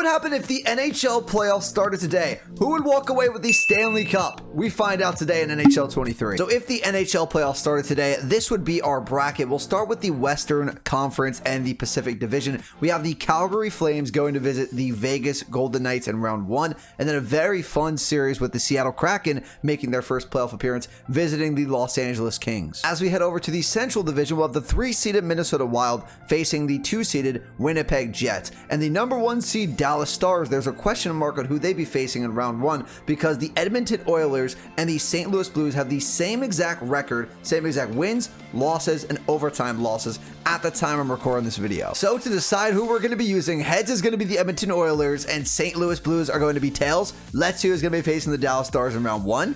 would happen if the NHL playoffs started today? Who would walk away with the Stanley Cup? We find out today in NHL 23. So if the NHL playoffs started today, this would be our bracket. We'll start with the Western Conference and the Pacific Division. We have the Calgary Flames going to visit the Vegas Golden Knights in round 1, and then a very fun series with the Seattle Kraken making their first playoff appearance, visiting the Los Angeles Kings. As we head over to the Central Division, we'll have the 3-seeded Minnesota Wild facing the 2-seeded Winnipeg Jets, and the number 1 seed Dallas Stars. There's a question mark on who they'd be facing in round 1 because the Edmonton Oilers and the St. Louis Blues have the same exact record, same exact wins, losses, and overtime losses at the time I'm recording this video. So to decide who we're going to be using, heads is going to be the Edmonton Oilers and St. Louis Blues are going to be tails. Let's see who's going to be facing the Dallas Stars in round 1.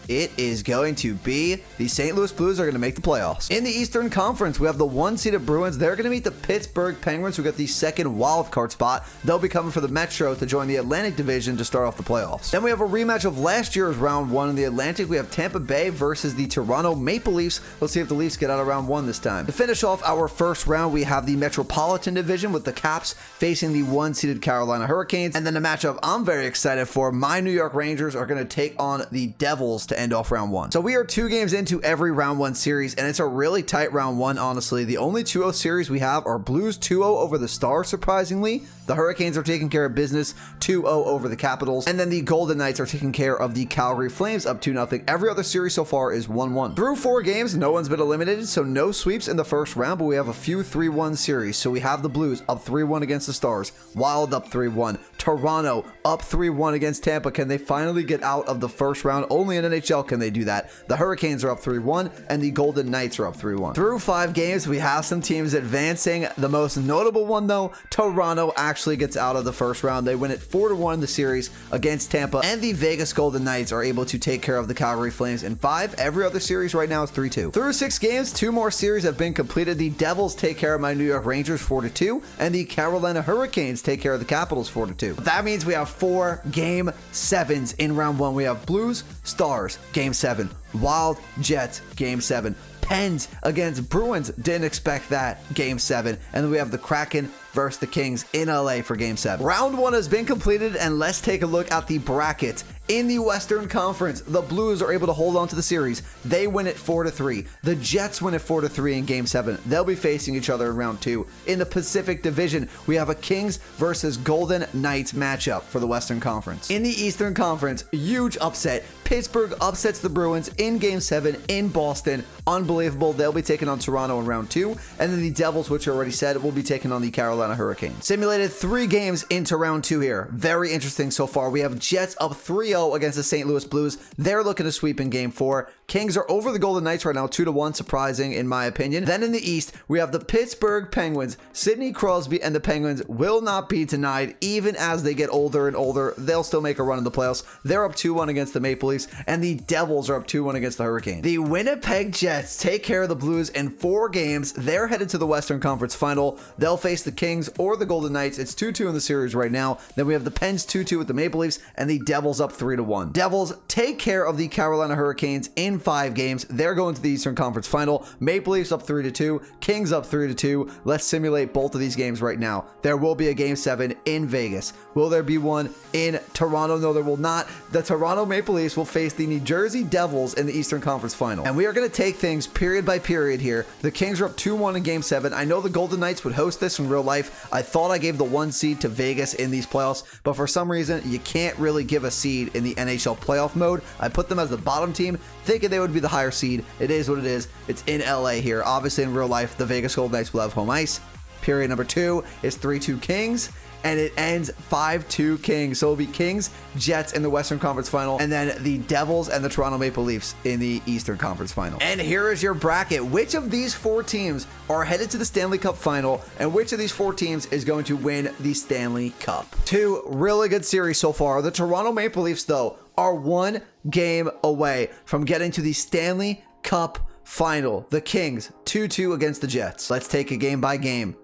It is going to be the St. Louis Blues are going to make the playoffs. In the Eastern Conference, we have the 1-seeded Bruins. They're going to meet the Pittsburgh Penguins, who got the second wild card spot. They'll be coming for the Metro to join the Atlantic Division to start off the playoffs. Then we have a rematch of last year's round 1 in the Atlantic. We have Tampa Bay versus the Toronto Maple Leafs. Let's see if the Leafs get out of round 1 this time. To finish off our first round, we have the Metropolitan Division with the Caps facing the 1-seeded Carolina Hurricanes. And then the matchup I'm very excited for, my New York Rangers are going to take on the Devils to end off round 1. So we are 2 games into every round 1 series, and it's a really tight round 1, honestly. The only 2-0 series we have are Blues 2-0 over the Stars, surprisingly. The Hurricanes are taking care of business 2-0 over the Capitals, and then the Golden Knights are taking care of the Calgary Flames up 2-0. Every other series so far is 1-1. Through 4 games, no one's been eliminated, so no sweeps in the first round, but we have a few 3-1 series. So we have the Blues up 3-1 against the Stars, Wild up 3-1, Toronto up 3-1 against Tampa. Can they finally get out of the first round? Only in NHL can they do that. The Hurricanes are up 3-1 and the Golden Knights are up 3-1. Through 5 games, we have some teams advancing. The most notable one, though, Toronto actually gets out of the first round. They win it 4-1 in the series against Tampa, and the Vegas Golden Knights are able to take care of the Calgary Flames in 5. Every other series right now is 3-2. Through 6 games, 2 more series have been completed. The Devils take care of my New York Rangers 4-2, and the Carolina Hurricanes take care of the Capitals 4-2. That means we have 4 game 7s in round 1. We have Blues, Stars, game 7. Wild, Jets, game 7. Pens against Bruins, didn't expect that, game 7. And then we have the Kraken versus the Kings in LA for game 7. Round 1 has been completed, and let's take a look at the bracket. In the Western Conference, the Blues are able to hold on to the series. They win it 4-3. The Jets win it 4-3 in game 7. They'll be facing each other in round 2. In the Pacific Division, we have a Kings versus Golden Knights matchup for the Western Conference. In the Eastern Conference, huge upset. Pittsburgh upsets the Bruins in game 7 in Boston. Unbelievable. They'll be taking on Toronto in round 2. And then the Devils, which I already said, will be taking on the Carolina Hurricanes. Simulated 3 games into round 2 here. Very interesting so far. We have Jets up 3-0 against the St. Louis Blues. They're looking to sweep in game 4. Kings are over the Golden Knights right now, 2-1, surprising in my opinion. Then in the East, we have the Pittsburgh Penguins. Sidney Crosby and the Penguins will not be denied. Even as they get older and older, they'll still make a run in the playoffs. They're up 2-1 against the Maple Leafs, and the Devils are up 2-1 against the Hurricanes. The Winnipeg Jets take care of the Blues in 4 games. They're headed to the Western Conference Final. They'll face the Kings or the Golden Knights. It's 2-2 in the series right now. Then we have the Pens 2-2 with the Maple Leafs, and the Devils up 3-1. Devils take care of the Carolina Hurricanes in 5 games. They're going to the Eastern Conference Final. Maple Leafs up 3-2. Kings up 3-2. Let's simulate both of these games right now. There will be a game 7 in Vegas. Will there be one in Toronto? No, there will not. The Toronto Maple Leafs will face the New Jersey Devils in the Eastern Conference Final. And we are going to take things period by period here. The Kings are up 2-1 in game 7. I know the Golden Knights would host this in real life. I thought I gave the 1 seed to Vegas in these playoffs, but for some reason, you can't really give a seed in the NHL playoff mode. I put them as the bottom team, thinking they would be the higher seed. It is what it is. It's in LA here. Obviously, in real life, the Vegas Golden Knights will have home ice. Period number 2 is 3-2 Kings, and it ends 5-2 Kings. So it'll be Kings, Jets in the Western Conference Final, and then the Devils and the Toronto Maple Leafs in the Eastern Conference Final. And here is your bracket. Which of these 4 teams are headed to the Stanley Cup Final, and which of these 4 teams is going to win the Stanley Cup? 2 really good series so far. The Toronto Maple Leafs, though, are 1 game away from getting to the Stanley Cup Final. The Kings 2-2 against the Jets. Let's take it game by game.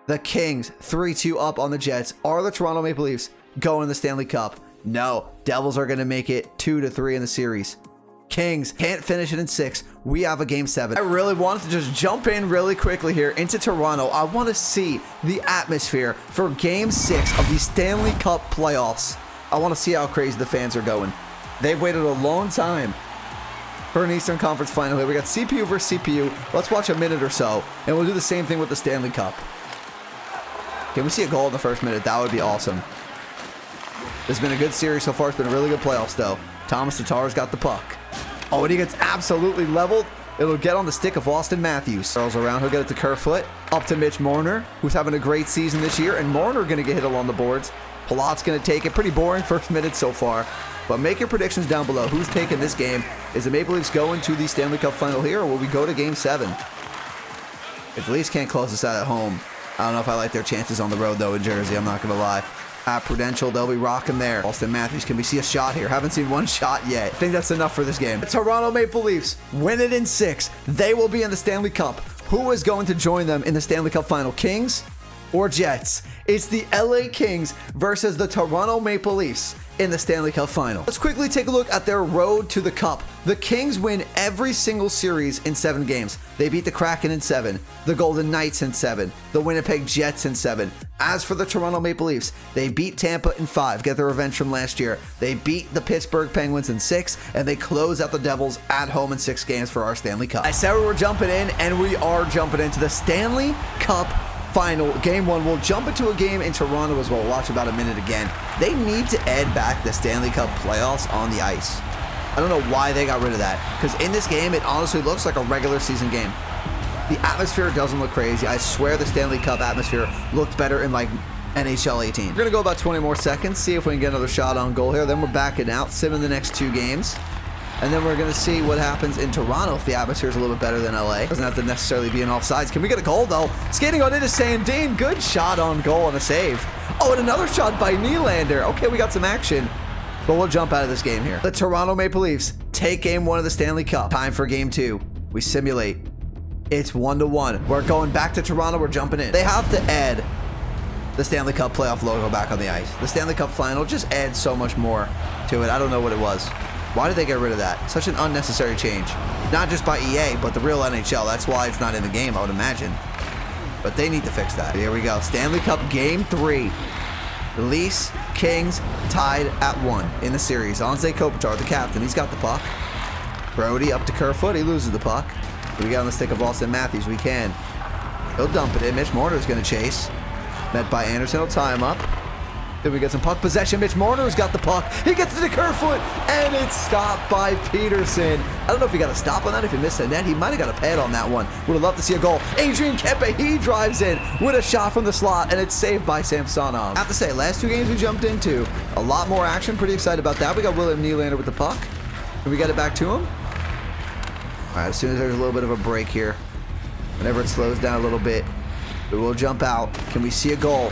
The Kings 3-2 up on the Jets. Are the Toronto Maple Leafs going to the Stanley Cup? No. Devils are going to make it 2-3 in the series. Kings can't finish it in 6. We have a game 7. I really wanted to just jump in really quickly here into Toronto. I want to see the atmosphere for game 6 of the Stanley Cup playoffs. I want to see how crazy the fans are going. They've waited a long time for an Eastern Conference final here. We got CPU versus CPU. Let's watch a minute or so, and we'll do the same thing with the Stanley Cup. Can we see a goal in the first minute? That would be awesome. It's been a good series so far. It's been a really good playoffs, though. Thomas Tatar's got the puck. Oh, and he gets absolutely leveled. It'll get on the stick of Austin Matthews. Curls around. He'll get it to Kerfoot. Up to Mitch Marner, who's having a great season this year. And Marner going to get hit along the boards. Palat's going to take it. Pretty boring first minute so far. But make your predictions down below. Who's taking this game? Is the Maple Leafs going to the Stanley Cup final here, or will we go to game 7? If the Leafs can't close this out at home, I don't know if I like their chances on the road, though, in Jersey. I'm not going to lie. At Prudential, they'll be rocking there. Austin Matthews, can we see a shot here? Haven't seen one shot yet. I think that's enough for this game. The Toronto Maple Leafs win it in 6. They will be in the Stanley Cup. Who is going to join them in the Stanley Cup final? Kings or Jets? It's the LA Kings versus the Toronto Maple Leafs in the Stanley Cup final. Let's quickly take a look at their road to the Cup. The Kings win every single series in 7 games. They beat the Kraken in 7, the Golden Knights in 7, the Winnipeg Jets in 7. As for the Toronto Maple Leafs, they beat Tampa in 5, get their revenge from last year. They beat the Pittsburgh Penguins in 6, and they close out the Devils at home in 6 games for our Stanley Cup. I said we were jumping in, and we are jumping into the Stanley Cup final. Game 1. We'll jump into a game in Toronto as well. We'll watch about a minute again. They need to add back the Stanley Cup playoffs on the ice. I don't know why they got rid of that, because in this game, it honestly looks like a regular season game. The atmosphere doesn't look crazy. I swear the Stanley Cup atmosphere looked better in like NHL 18. We're going to go about 20 more seconds, see if we can get another shot on goal here. Then we're backing out, sim in the next 2 games. And then we're going to see what happens in Toronto if the atmosphere is a little bit better than LA. Doesn't have to necessarily be an offsides. Can we get a goal, though? Skating on into Sandin. Good shot on goal and a save. Oh, and another shot by Nylander. Okay, we got some action. But we'll jump out of this game here. The Toronto Maple Leafs take game 1 of the Stanley Cup. Time for game 2. We simulate. It's 1-1. We're going back to Toronto. We're jumping in. They have to add the Stanley Cup playoff logo back on the ice. The Stanley Cup final just adds so much more to it. I don't know what it was. Why did they get rid of that? Such an unnecessary change. Not just by EA, but the real NHL. That's why it's not in the game, I would imagine. But they need to fix that. Here we go. Stanley Cup Game 3. The Leafs, Kings, tied at 1 in the series. Anze Kopitar, the captain. He's got the puck. Brody up to Kerfoot. He loses the puck. We got on the stick of Austin Matthews. We can. He'll dump it in. Mitch Marner's going to chase. Met by Anderson. He'll tie him up. Then we get some puck possession. Mitch Marner's got the puck. He gets it to Kerfoot, and it's stopped by Peterson. I don't know if he got a stop on that, if he missed the net. He might have got a pad on that one. Would have loved to see a goal. Adrian Kempe, he drives in with a shot from the slot, and it's saved by Samsonov. I have to say, last 2 games we jumped into, a lot more action. Pretty excited about that. We got William Nylander with the puck. Can we get it back to him? All right, as soon as there's a little bit of a break here, whenever it slows down a little bit, we will jump out. Can we see a goal?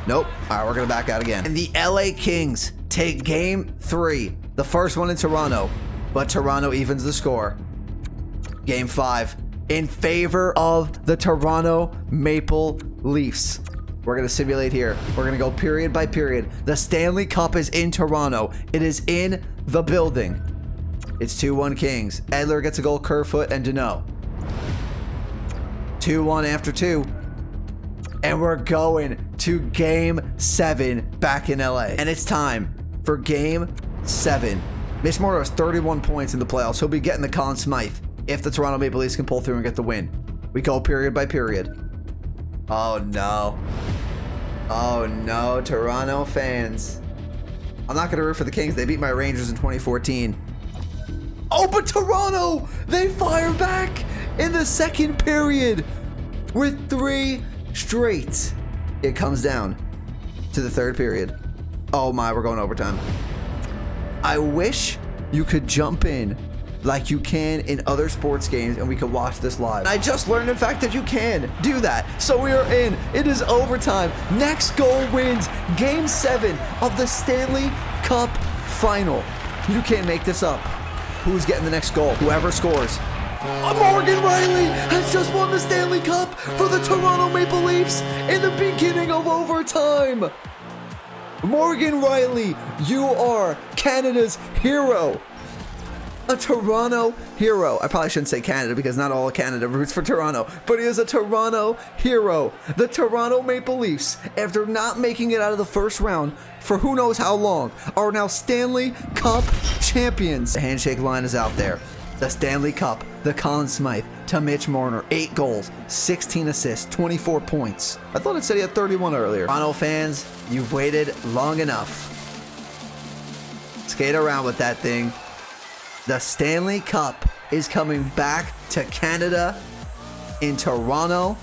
Nope. All right, we're going to back out again. And the LA Kings take game 3, the first one in Toronto, but Toronto evens the score. Game 5 in favor of the Toronto Maple Leafs. We're going to simulate here. We're going to go period by period. The Stanley Cup is in Toronto. It is in the building. It's 2-1 Kings. Edler gets a goal, Kerfoot and Deneau. 2-1 after 2. And we're going to game 7 back in LA. And it's time for game 7. Mitch Marner has 31 points in the playoffs. He'll be getting the Conn Smythe if the Toronto Maple Leafs can pull through and get the win. We go period by period. Oh no. Oh no, Toronto fans. I'm not going to root for the Kings. They beat my Rangers in 2014. Oh, but Toronto, they fire back in the second period with 3 straight. It comes down to the third period. Oh my, we're going overtime. I wish you could jump in like you can in other sports games and we could watch this live. And I just learned, in fact, that you can do that. So we are in. It is overtime. Next goal wins game 7 of the Stanley Cup final. You can't make this up. Who's getting the next goal? Whoever scores. Morgan Riley has just won the Stanley Cup for the Toronto Maple Leafs in the beginning of overtime. Morgan Riley, you are Canada's hero. a Toronto hero. I probably shouldn't say Canada because not all of Canada roots for Toronto, but he is a Toronto hero. The Toronto Maple Leafs, after not making it out of the first round for who knows how long, are now Stanley Cup champions. The handshake line is out there. The Stanley Cup, the Conn Smythe to Mitch Marner, 8 goals, 16 assists, 24 points. I thought it said he had 31 earlier. Toronto fans, you've waited long enough. Skate around with that thing. The Stanley Cup is coming back to Canada in Toronto.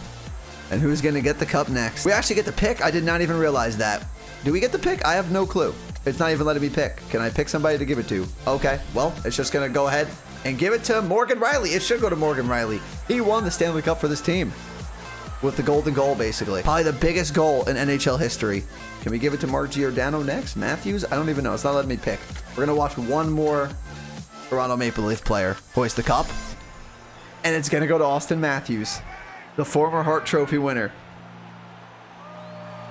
And who's going to get the cup next? We actually get to pick? I did not even realize that. Do we get to pick? I have no clue. It's not even letting me pick. Can I pick somebody to give it to? Okay, well, it's just going to go ahead and give it to Morgan Riley. It should go to Morgan Riley. He won the Stanley Cup for this team with the golden goal, basically. Probably the biggest goal in NHL history. Can we give it to Mark Giordano next? Matthews? I don't even know. It's not letting me pick. We're going to watch one more Toronto Maple Leaf player hoist the cup, and it's going to go to Austin Matthews, the former Hart Trophy winner.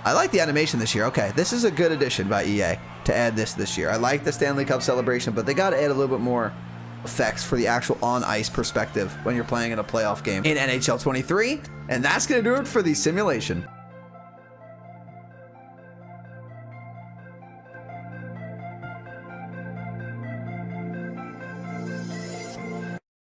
I like the animation this year. Okay, this is a good addition by EA to add this year. I like the Stanley Cup celebration, but they got to add a little bit more effects for the actual on-ice perspective when you're playing in a playoff game in NHL 23, and that's going to do it for the simulation.